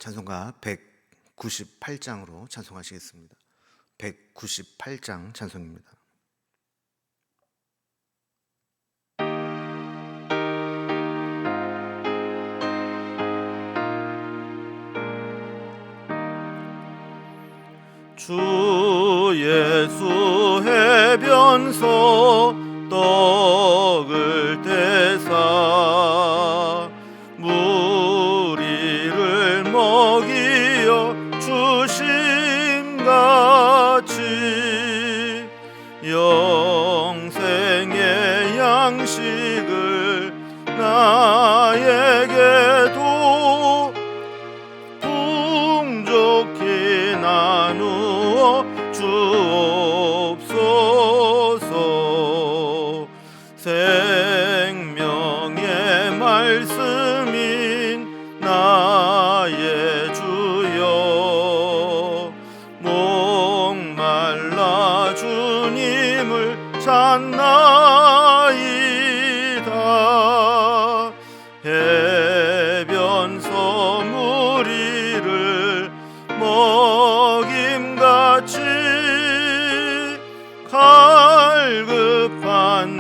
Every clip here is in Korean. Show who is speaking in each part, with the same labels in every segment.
Speaker 1: 찬송가 198장으로 찬송하시겠습니다. 198장 찬송입니다.
Speaker 2: 주 예수 해변서 떡을 떼사 무리를 먹이어 주심같이 영생의 양식을 나에게도 풍족히 나누어 주옵소서. 생명의 말씀인 나의 주여, 목말라 주님을 찾나이다. 해변서 무리를 먹임같이 갈급한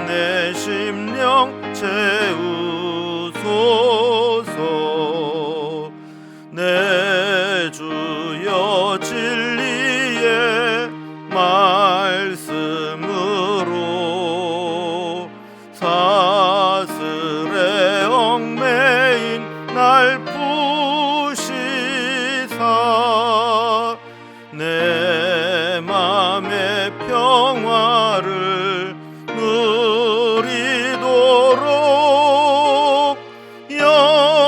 Speaker 2: 내 심령 채우소서. 내 주여 진리의 말씀으로 사슬에 얽매인 날 푸시사 내 맘의 평화를 누리도록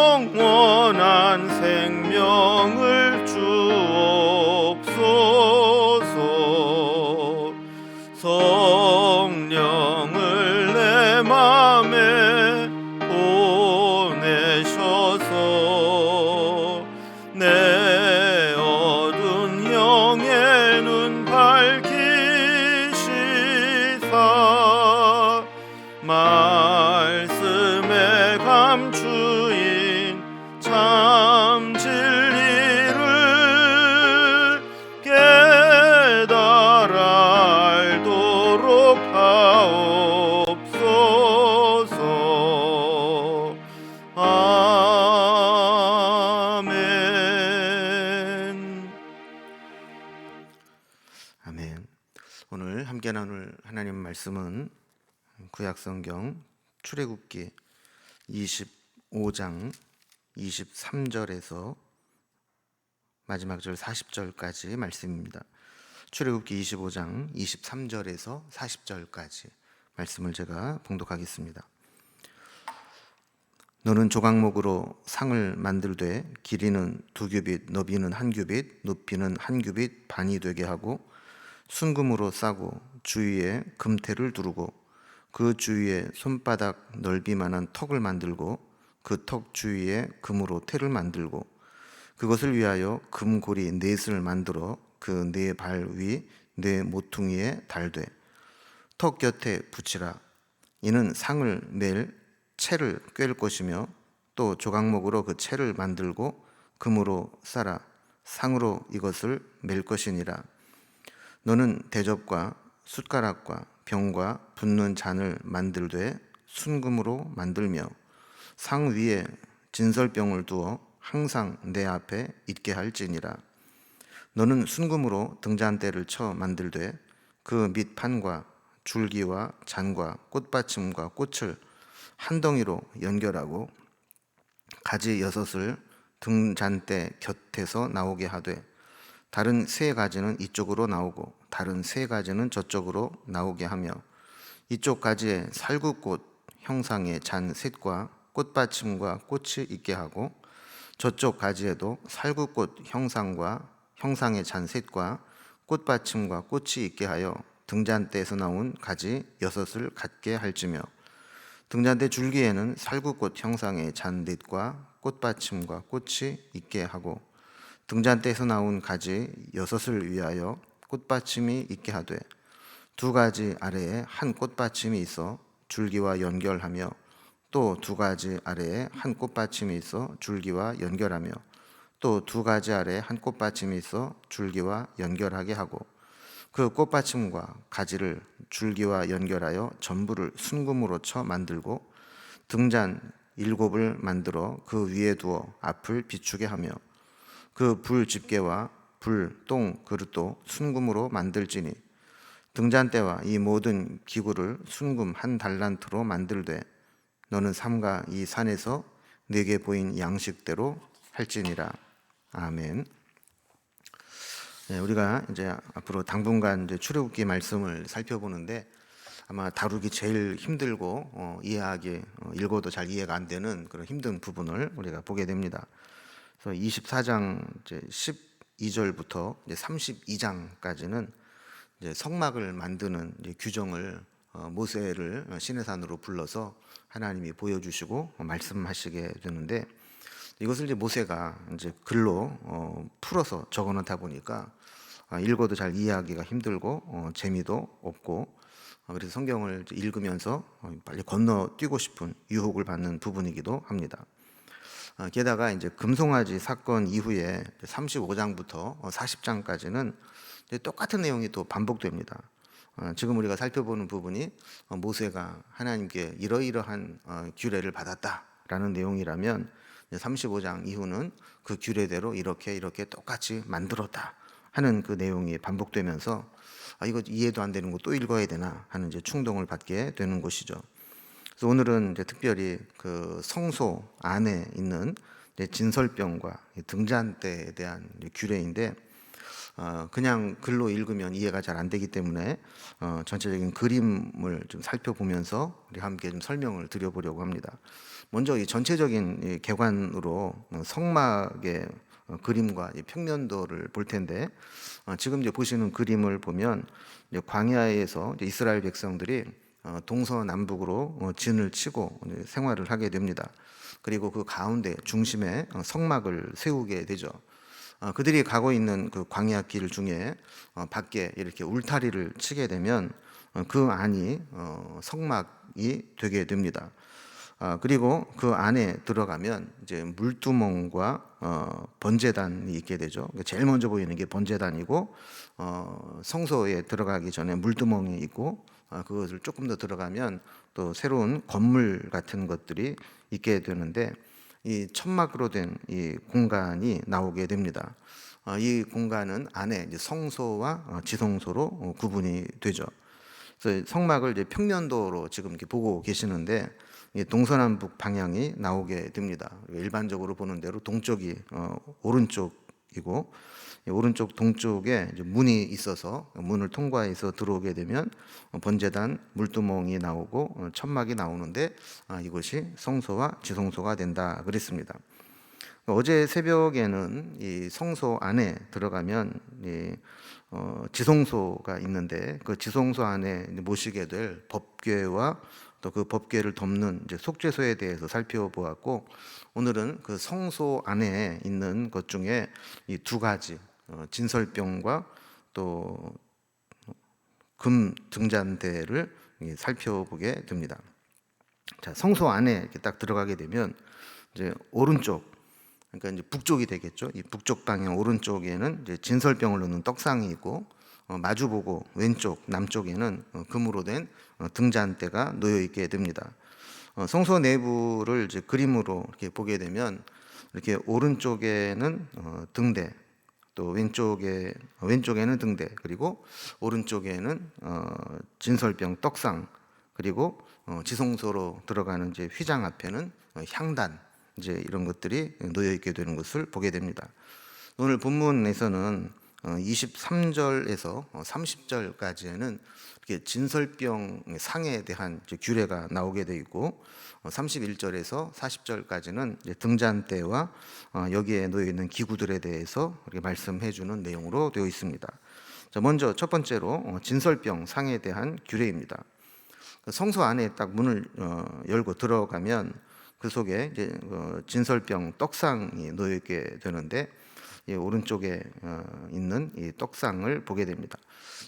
Speaker 2: 영원한 생명을 주옵소서. 성령을 내 맘에 보내셔서 내 어두운 영의 눈 밝히시사 말씀에 감추인 참 진리를 깨달아 알도록 하옵소서. 아멘.
Speaker 1: 아멘. 오늘 함께 나눌 하나님 말씀은 구약성경 출애굽기 25장 23절에서 마지막 절 40절까지 말씀입니다. 출애굽기 25장 23절에서 40절까지 말씀을 제가 봉독하겠습니다. 너는 조각목으로 상을 만들되 길이는 2규빗, 너비는 1규빗, 높이는 1규빗 반이 되게 하고 순금으로 싸고 주위에 금테를 두르고 그 주위에 손바닥 넓이만한 턱을 만들고 그 턱 주위에 금으로 테를 만들고 그것을 위하여 금고리 넷을 만들어 그 네 발 위 네 모퉁이에 달되 턱 곁에 붙이라. 이는 상을 맬 채를 꿰을 것이며 또 조각목으로 그 채를 만들고 금으로 싸라. 상으로 이것을 맬 것이니라. 너는 대접과 숟가락과 병과 붓는 잔을 만들되 순금으로 만들며 상 위에 진설병을 두어 항상 내 앞에 있게 할지니라. 너는 순금으로 등잔대를 쳐 만들되 그 밑판과 줄기와 잔과 꽃받침과 꽃을 한 덩이로 연결하고 가지 6을 등잔대 곁에서 나오게 하되 다른 3가지는 이쪽으로 나오고 다른 3가지는 저쪽으로 나오게 하며 이쪽 가지에 살구꽃 형상의 잔 셋과 꽃받침과 꽃이 있게 하고 저쪽 가지에도 살구꽃 형상의 잔 셋과 꽃받침과 꽃이 있게 하여 등잔대에서 나온 가지 6을 갖게 할지며 등잔대 줄기에는 살구꽃 형상의 잔 넷과 꽃받침과 꽃이 있게 하고 등잔대에서 나온 가지 6을 위하여 꽃받침이 있게 하되 2가지 아래에 한 꽃받침이 있어 줄기와 연결하며 또 2가지 아래에 한 꽃받침이 있어 줄기와 연결하며 또 두 가지 아래 한 꽃받침이 있어 줄기와 연결하게 하고 그 꽃받침과 가지를 줄기와 연결하여 전부를 순금으로 쳐 만들고 등잔 7을 만들어 그 위에 두어 앞을 비추게 하며 그 불 집게와 불 똥 그릇도 순금으로 만들지니 등잔대와 이 모든 기구를 순금 한 달란트로 만들되 너는 삼가 이 산에서 내게 보인 양식대로 할지니라. 아멘. 네, 우리가 이제 앞으로 당분간 이제 출애굽기 말씀을 살펴보는데 아마 다루기 제일 힘들고 이해하기 읽어도 잘 이해가 안 되는 그런 힘든 부분을 우리가 보게 됩니다. 그래서 24장 이제 12절부터 이제 32장까지는 이제 성막을 만드는 이제 규정을 모세를 시내산으로 불러서 하나님이 보여주시고 말씀하시게 되는데 이것을 이제 모세가 이제 글로 풀어서 적어놓다 보니까 읽어도 잘 이해하기가 힘들고 재미도 없고 그래서 성경을 읽으면서 빨리 건너뛰고 싶은 유혹을 받는 부분이기도 합니다. 게다가 이제 금송아지 사건 이후에 35장부터 40장까지는 똑같은 내용이 또 반복됩니다. 지금 우리가 살펴보는 부분이 모세가 하나님께 이러이러한 규례를 받았다라는 내용이라면 35장 이후는 그 규례대로 이렇게 똑같이 만들었다 하는 그 내용이 반복되면서 이거 이해도 안 되는 거 또 읽어야 되나 하는 이제 충동을 받게 되는 것이죠. 그래서 오늘은 이제 특별히 그 성소 안에 있는 이제 진설병과 등잔대에 대한 규례인데 그냥 글로 읽으면 이해가 잘 안 되기 때문에 전체적인 그림을 좀 살펴보면서 우리 함께 좀 설명을 드려보려고 합니다. 먼저 이 전체적인 이 개관으로 성막의 그림과 이 평면도를 볼 텐데 지금 이제 보시는 그림을 보면 이제 광야에서 이제 이스라엘 백성들이 동서남북으로 진을 치고 생활을 하게 됩니다. 그리고 그 가운데 중심에 성막을 세우게 되죠. 그들이 가고 있는 그 광야 길 중에 밖에 이렇게 울타리를 치게 되면 그 안이 성막이 되게 됩니다. 그리고 그 안에 들어가면 이제 물두멍과 번제단이 있게 되죠. 제일 먼저 보이는 게 번제단이고 성소에 들어가기 전에 물두멍이 있고 그것을 조금 더 들어가면 또 새로운 건물 같은 것들이 있게 되는데 이 천막으로 된 이 공간이 나오게 됩니다. 이 공간은 안에 이제 성소와 지성소로 구분이 되죠. 그래서 성막을 이제 평면도로 지금 이렇게 보고 계시는데 동서남북 방향이 나오게 됩니다. 일반적으로 보는 대로 동쪽이 오른쪽이고 오른쪽 동쪽에 이제 문이 있어서 문을 통과해서 들어오게 되면 번제단 물두멍이 나오고 천막이 나오는데 이것이 성소와 지성소가 된다 그랬습니다. 어제 새벽에는 이 성소 안에 들어가면 이 지성소가 있는데 그 지성소 안에 모시게 될 법궤와 또 그 법궤를 덮는 이제 속죄소에 대해서 살펴보았고 오늘은 그 성소 안에 있는 것 중에 이 두 가지 진설병과 또 금 등잔대를 살펴보게 됩니다. 자, 성소 안에 이렇게 딱 들어가게 되면 이제 오른쪽 그러니까 이제 북쪽이 되겠죠. 이 북쪽 방향 오른쪽에는 이제 진설병을 넣는 떡상이 있고 마주보고 왼쪽 남쪽에는 금으로 된 등잔대가 놓여 있게 됩니다. 성소 내부를 이제 그림으로 이렇게 보게 되면 이렇게 오른쪽에는 등대, 또 왼쪽에는 등대, 그리고 오른쪽에는 진설병 떡상, 그리고 지성소로 들어가는 이제 휘장 앞에는 향단 이제 이런 것들이 놓여 있게 되는 것을 보게 됩니다. 오늘 본문에서는 23절에서 30절까지에는 이렇게 진설병 상에 대한 규례가 나오게 되어 있고 31절에서 40절까지는 등잔대와 여기에 놓여 있는 기구들에 대해서 이렇게 말씀해 주는 내용으로 되어 있습니다. 자, 먼저 첫 번째로 진설병 상에 대한 규례입니다. 성소 안에 딱 문을 열고 들어가면 그 속에 이제 진설병 떡상이 놓여 있게 되는데 이 오른쪽에 있는 이 떡상을 보게 됩니다.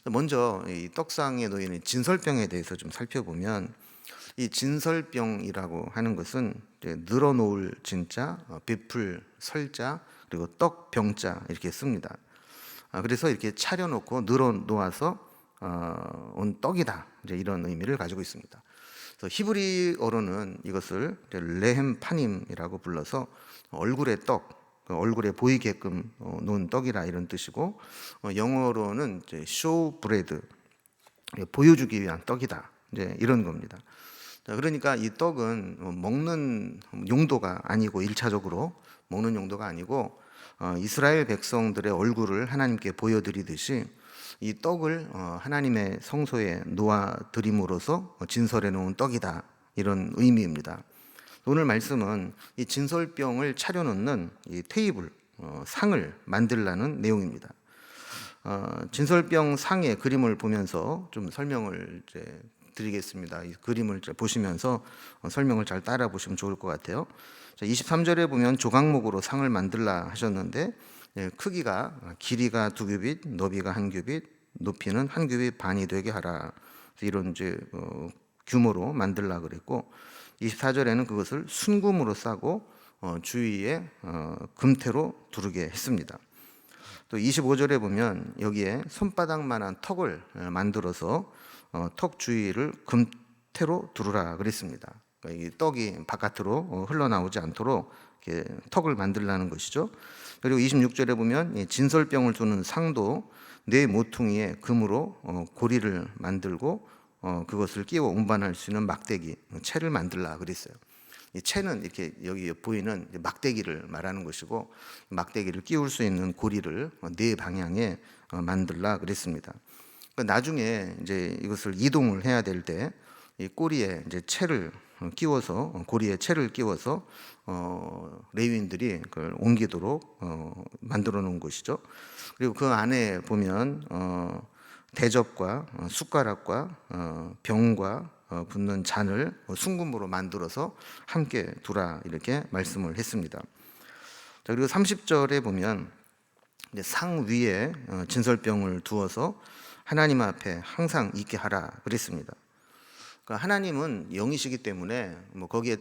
Speaker 1: 먼저 이 떡상에 놓여 있는 진설병에 대해서 좀 살펴보면 이 진설병이라고 하는 것은 이제 늘어놓을 진자, 베풀 설자, 그리고 떡 병자 이렇게 씁니다. 그래서 이렇게 차려놓고 늘어 놓아서 온 떡이다, 이제 이런 의미를 가지고 있습니다. 그래서 히브리어로는 이것을 레헴 파님이라고 불러서 얼굴의 떡, 얼굴에 보이게끔 놓은 떡이라 이런 뜻이고, 영어로는 쇼 브레드, 보여주기 위한 떡이다, 이제 이런 겁니다. 그러니까 이 떡은 먹는 용도가 아니고, 1차적으로 먹는 용도가 아니고 이스라엘 백성들의 얼굴을 하나님께 보여드리듯이 이 떡을 하나님의 성소에 놓아 드림으로써 진설해 놓은 떡이다, 이런 의미입니다. 오늘 말씀은 이 진설병을 차려놓는 이 테이블, 상을 만들라는 내용입니다. 진설병 상의 그림을 보면서 좀 설명을 드리겠습니다. 이 그림을 보시면서 설명을 잘 따라 보시면 좋을 것 같아요. 23절에 보면 조각목으로 상을 만들라 하셨는데, 크기가 길이가 2규빗, 너비가 1규빗, 높이는 1규빗 반이 되게 하라, 이런 규모로 만들라 그랬고, 24절에는 그것을 순금으로 싸고 주위에 금태로 두르게 했습니다. 또 25절에 보면 여기에 손바닥만한 턱을 만들어서 턱 주위를 금태로 두르라 그랬습니다. 그러니까 이 떡이 바깥으로 흘러나오지 않도록 이렇게 턱을 만들라는 것이죠. 그리고 26절에 보면 이 진설병을 두는 상도 네 모퉁이에 금으로 고리를 만들고 그것을 끼워 운반할 수 있는 막대기, 채를 만들라 그랬어요. 이 채는 이렇게 여기 보이는 막대기를 말하는 것이고, 막대기를 끼울 수 있는 고리를 네 방향에 만들라 그랬습니다. 나중에 이제 이것을 이동을 해야 될 때 이 꼬리에 이제 채를 끼워서, 고리에 채를 끼워서 레위인들이 그걸 옮기도록 만들어 놓은 것이죠. 그리고 그 안에 보면 대접과 숟가락과 병과 붓는 잔을 순금으로 만들어서 함께 두라, 이렇게 말씀을 했습니다. 자, 그리고 30절에 보면 상 위에 진설병을 두어서 하나님 앞에 항상 있게 하라 그랬습니다. 그러니까 하나님은 영이시기 때문에 거기에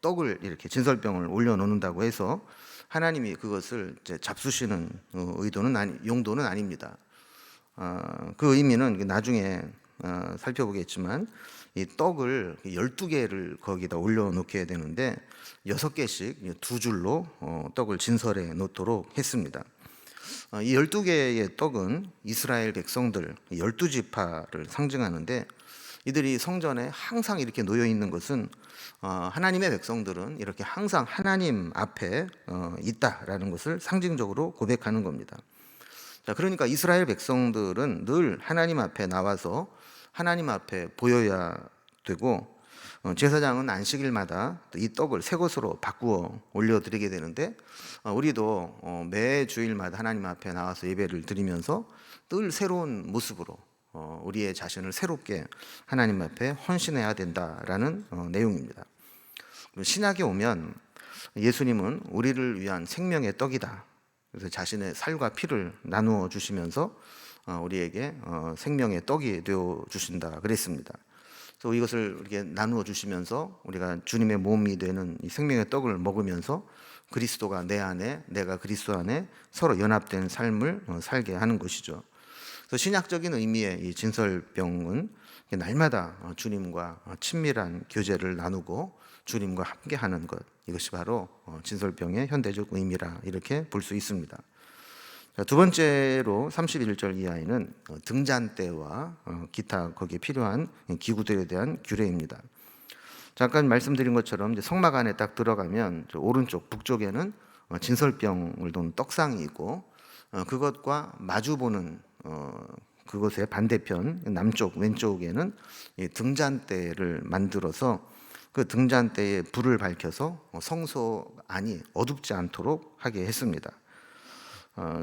Speaker 1: 떡을 이렇게 진설병을 올려놓는다고 해서 하나님이 그것을 잡수시는 용도는 아닙니다. 그 의미는 나중에 살펴보겠지만, 이 떡을 12개를 거기다 올려놓게 되는데 6개씩 2줄로 떡을 진설해 놓도록 했습니다. 이 12개의 떡은 이스라엘 백성들 12지파를 상징하는데, 이들이 성전에 항상 이렇게 놓여 있는 것은 하나님의 백성들은 이렇게 항상 하나님 앞에 있다라는 것을 상징적으로 고백하는 겁니다. 자, 그러니까 이스라엘 백성들은 늘 하나님 앞에 나와서 하나님 앞에 보여야 되고, 제사장은 안식일마다 이 떡을 새 것으로 바꾸어 올려드리게 되는데, 우리도 매 주일마다 하나님 앞에 나와서 예배를 드리면서 늘 새로운 모습으로 우리의 자신을 새롭게 하나님 앞에 헌신해야 된다라는 내용입니다. 신약에 오면 예수님은 우리를 위한 생명의 떡이다, 그래서 자신의 살과 피를 나누어 주시면서 우리에게 생명의 떡이 되어 주신다 그랬습니다. 그래서 이것을 이렇게 나누어 주시면서 우리가 주님의 몸이 되는 이 생명의 떡을 먹으면서 그리스도가 내 안에, 내가 그리스도 안에 서로 연합된 삶을 살게 하는 것이죠. 그래서 신약적인 의미의 이 진설병은 날마다 주님과 친밀한 교제를 나누고 주님과 함께하는 것, 이것이 바로 진설병의 현대적 의미라, 이렇게 볼 수 있습니다. 두 번째로 31절 이하에는 등잔대와 기타 거기에 필요한 기구들에 대한 규례입니다. 잠깐 말씀드린 것처럼 이제 성막 안에 딱 들어가면 오른쪽 북쪽에는 진설병을 둔 떡상이 있고, 그것과 마주보는 그것의 반대편 남쪽 왼쪽에는 등잔대를 만들어서 그 등잔대에 불을 밝혀서 성소 안이 어둡지 않도록 하게 했습니다.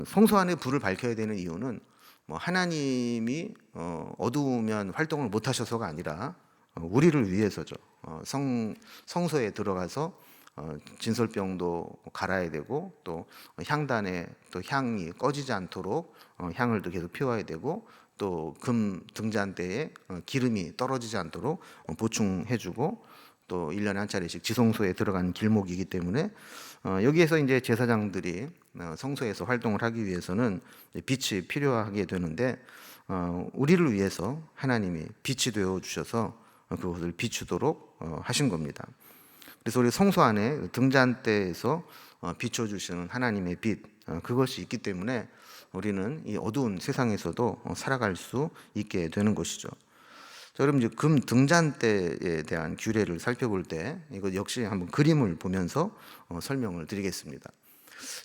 Speaker 1: 성소 안에 불을 밝혀야 되는 이유는 하나님이 어두우면 활동을 못 하셔서가 아니라 우리를 위해서죠. 성소에 들어가서 진설병도 갈아야 되고, 또 향단에 또 향이 꺼지지 않도록 향을 또 계속 피워야 되고, 또 금 등잔대에 기름이 떨어지지 않도록 보충해주고, 또 1년에 한 차례씩 지성소에 들어가는 길목이기 때문에 여기에서 이제 제사장들이 성소에서 활동을 하기 위해서는 빛이 필요하게 되는데 우리를 위해서 하나님이 빛이 되어 주셔서 그것을 비추도록 하신 겁니다. 그래서 우리 성소 안에 등잔대에서 비춰주시는 하나님의 빛, 그것이 있기 때문에 우리는 이 어두운 세상에서도 살아갈 수 있게 되는 것이죠. 자, 그럼 이제 금 등잔대에 대한 규례를 살펴볼 때 이거 역시 한번 그림을 보면서 설명을 드리겠습니다.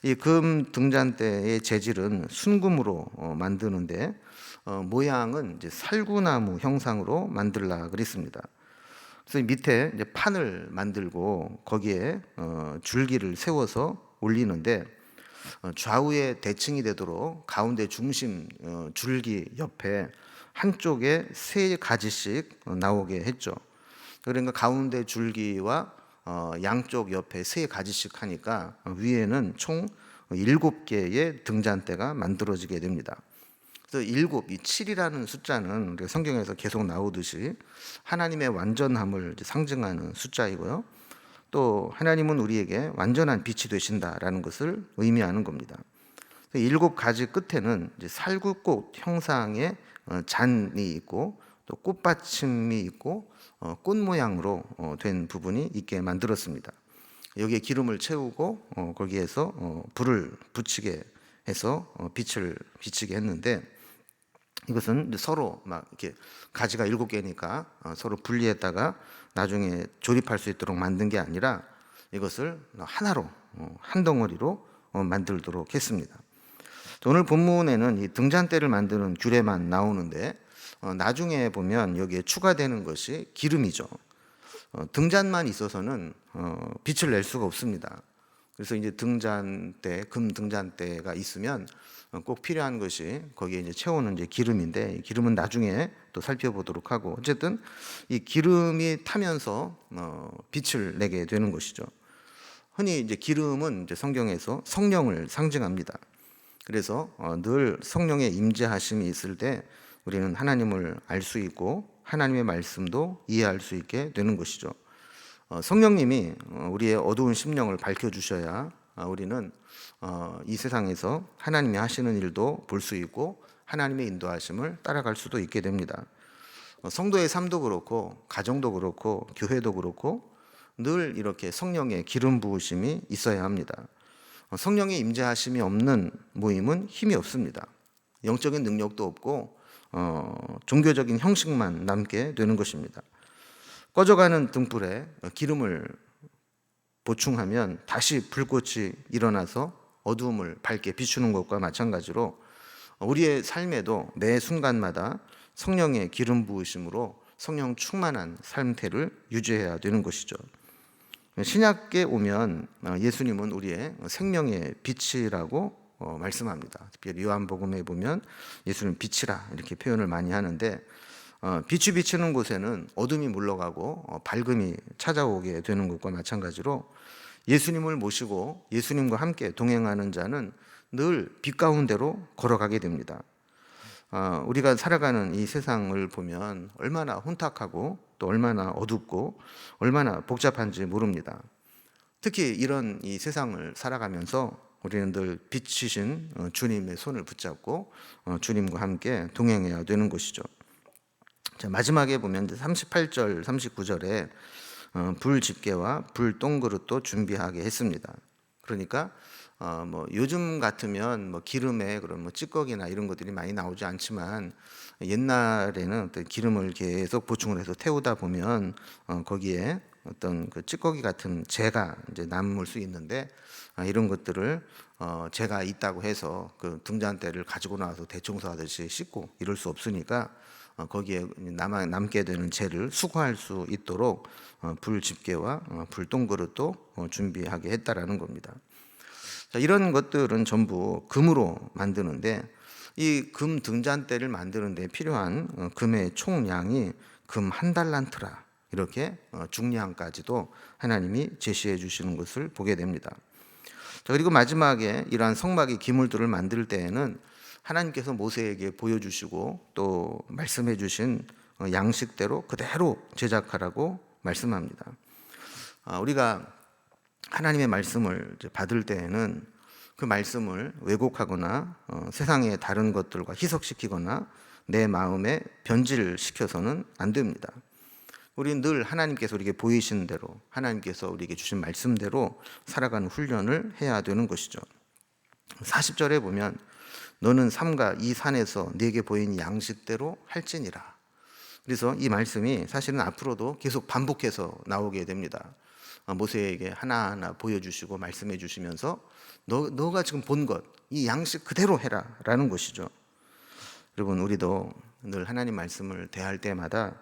Speaker 1: 이 금 등잔대의 재질은 순금으로 만드는데 모양은 이제 살구나무 형상으로 만들라 그랬습니다. 그래서 밑에 이제 판을 만들고 거기에 줄기를 세워서 올리는데 좌우에 대칭이 되도록 가운데 중심 줄기 옆에 한쪽에 3가지씩 나오게 했죠. 그러니까 가운데 줄기와 양쪽 옆에 3가지씩 하니까 위에는 총 7개의 등잔대가 만들어지게 됩니다. 그래서 7, 이 7이라는 숫자는 우리가 성경에서 계속 나오듯이 하나님의 완전함을 상징하는 숫자이고요. 또 하나님은 우리에게 완전한 빛이 되신다라는 것을 의미하는 겁니다. 7가지 끝에는 이제 살구꽃 형상의 잔이 있고 또 꽃받침이 있고 꽃 모양으로 된 부분이 있게 만들었습니다. 여기에 기름을 채우고 거기에서 불을 붙이게 해서 빛을 비치게 했는데 이것은 서로 막 이렇게 가지가 7개니까 서로 분리했다가 나중에 조립할 수 있도록 만든 게 아니라 이것을 하나로 한 덩어리로 만들도록 했습니다. 오늘 본문에는 이 등잔대를 만드는 규례만 나오는데 나중에 보면 여기에 추가되는 것이 기름이죠. 등잔만 있어서는 빛을 낼 수가 없습니다. 그래서 이제 등잔대, 금 등잔대가 있으면 꼭 필요한 것이 거기에 이제 채우는 이제 기름인데, 이 기름은 나중에 또 살펴보도록 하고, 어쨌든 이 기름이 타면서 빛을 내게 되는 것이죠. 흔히 이제 기름은 이제 성경에서 성령을 상징합니다. 그래서 늘 성령의 임재하심이 있을 때 우리는 하나님을 알 수 있고 하나님의 말씀도 이해할 수 있게 되는 것이죠. 성령님이 우리의 어두운 심령을 밝혀주셔야 우리는 이 세상에서 하나님이 하시는 일도 볼 수 있고 하나님의 인도하심을 따라갈 수도 있게 됩니다. 성도의 삶도 그렇고 가정도 그렇고 교회도 그렇고 늘 이렇게 성령의 기름 부으심이 있어야 합니다. 성령의 임재하심이 없는 모임은 힘이 없습니다. 영적인 능력도 없고 종교적인 형식만 남게 되는 것입니다. 꺼져가는 등불에 기름을 보충하면 다시 불꽃이 일어나서 어두움을 밝게 비추는 것과 마찬가지로 우리의 삶에도 매 순간마다 성령의 기름 부으심으로 성령 충만한 삶태를 유지해야 되는 것이죠. 신약에 오면 예수님은 우리의 생명의 빛이라고 말씀합니다. 특히 요한복음에 보면 예수님 빛이라 이렇게 표현을 많이 하는데 빛이 비치는 곳에는 어둠이 물러가고 밝음이 찾아오게 되는 것과 마찬가지로 예수님을 모시고 예수님과 함께 동행하는 자는 늘 빛 가운데로 걸어가게 됩니다. 우리가 살아가는 이 세상을 보면 얼마나 혼탁하고 또 얼마나 어둡고 얼마나 복잡한지 모릅니다. 특히 이런 이 세상을 살아가면서 우리는 늘 빛이신 주님의 손을 붙잡고 주님과 함께 동행해야 되는 것이죠. 자, 마지막에 보면 38절, 39절에 불 집게와 불 동그릇도 준비하게 했습니다. 그러니까 뭐 요즘 같으면 뭐 기름에 그런 뭐 찌꺼기나 이런 것들이 많이 나오지 않지만 옛날에는 어떤 기름을 계속 보충을 해서 태우다 보면 거기에 어떤 그 찌꺼기 같은 재가 이제 남을 수 있는데 이런 것들을 재가 있다고 해서 그 등잔대를 가지고 나와서 대청소하듯이 씻고 이럴 수 없으니까 거기에 남게 되는 재를 수거할 수 있도록 불 집게와 불 동그릇도 준비하게 했다라는 겁니다. 자, 이런 것들은 전부 금으로 만드는데 이 금 등잔대를 만드는데 필요한 금의 총량이 금 1달란트라 이렇게 중량까지도 하나님이 제시해 주시는 것을 보게 됩니다. 자, 그리고 마지막에 이러한 성막의 기물들을 만들 때에는 하나님께서 모세에게 보여주시고 또 말씀해 주신 양식대로 그대로 제작하라고 말씀합니다. 우리가 하나님의 말씀을 이제 받을 때에는 그 말씀을 왜곡하거나 세상의 다른 것들과 희석시키거나 내 마음에 변질시켜서는 안 됩니다. 우리는 늘 하나님께서 우리에게 보이신 대로, 하나님께서 우리에게 주신 말씀대로 살아가는 훈련을 해야 되는 것이죠. 40절에 보면 너는 삼가 이 산에서 네게 보인 양식대로 할지니라. 그래서 이 말씀이 사실은 앞으로도 계속 반복해서 나오게 됩니다. 모세에게 하나하나 보여주시고 말씀해 주시면서 너가 지금 본 것, 이 양식 그대로 해라 라는 것이죠. 여러분, 우리도 늘 하나님 말씀을 대할 때마다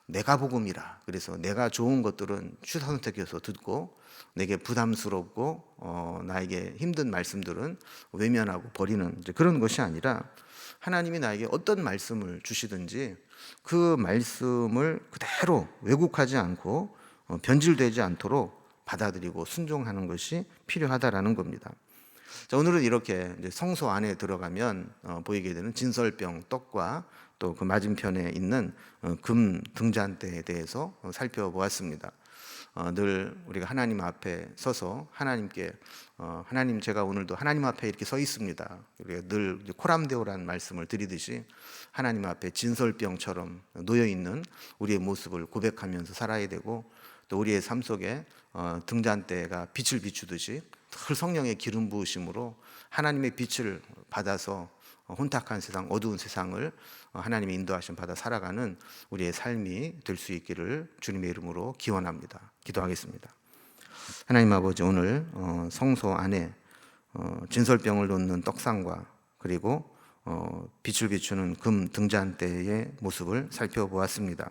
Speaker 1: 내가 복음이라, 그래서 내가 좋은 것들은 취사선택해서 듣고 내게 부담스럽고 나에게 힘든 말씀들은 외면하고 버리는 그런 것이 아니라, 하나님이 나에게 어떤 말씀을 주시든지 그 말씀을 그대로 왜곡하지 않고 변질되지 않도록 받아들이고 순종하는 것이 필요하다라는 겁니다. 자, 오늘은 이렇게 이제 성소 안에 들어가면 보이게 되는 진설병 떡과 또 그 맞은편에 있는 금 등잔대에 대해서 살펴보았습니다. 늘 우리가 하나님 앞에 서서 하나님께 하나님, 제가 오늘도 하나님 앞에 이렇게 서 있습니다. 우리가 늘 코람데오라는 말씀을 드리듯이 하나님 앞에 진설병처럼 놓여 있는 우리의 모습을 고백하면서 살아야 되고, 또 우리의 삶 속에 등잔대가 빛을 비추듯이 늘 성령의 기름 부으심으로 하나님의 빛을 받아서 혼탁한 세상, 어두운 세상을 하나님의 인도하심 받아 살아가는 우리의 삶이 될 수 있기를 주님의 이름으로 기원합니다. 기도하겠습니다. 하나님 아버지, 오늘 성소 안에 진설병을 놓는 떡상과 그리고 빛을 비추는 금 등잔대의 모습을 살펴보았습니다.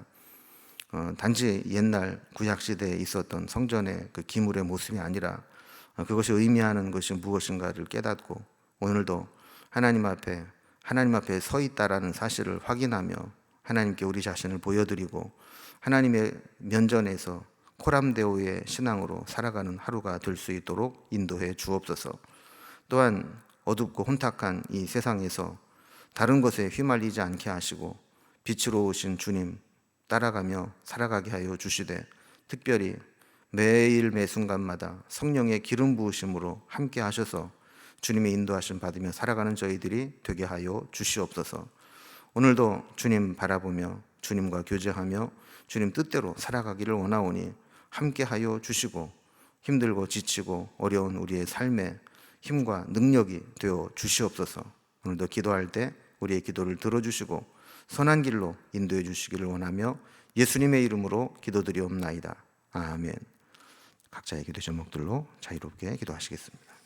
Speaker 1: 단지 옛날 구약시대에 있었던 성전의 그 기물의 모습이 아니라 그것이 의미하는 것이 무엇인가를 깨닫고, 오늘도 하나님 앞에 서 있다라는 사실을 확인하며 하나님께 우리 자신을 보여드리고 하나님의 면전에서 코람데오의 신앙으로 살아가는 하루가 될 수 있도록 인도해 주옵소서. 또한 어둡고 혼탁한 이 세상에서 다른 것에 휘말리지 않게 하시고 빛으로 오신 주님 따라가며 살아가게 하여 주시되, 특별히 매일 매 순간마다 성령의 기름 부으심으로 함께 하셔서 주님의 인도하심 받으며 살아가는 저희들이 되게 하여 주시옵소서. 오늘도 주님 바라보며 주님과 교제하며 주님 뜻대로 살아가기를 원하오니 함께 하여 주시고, 힘들고 지치고 어려운 우리의 삶에 힘과 능력이 되어 주시옵소서. 오늘도 기도할 때 우리의 기도를 들어주시고 선한 길로 인도해 주시기를 원하며 예수님의 이름으로 기도드리옵나이다. 아멘. 각자의 기도 제목들로 자유롭게 기도하시겠습니다.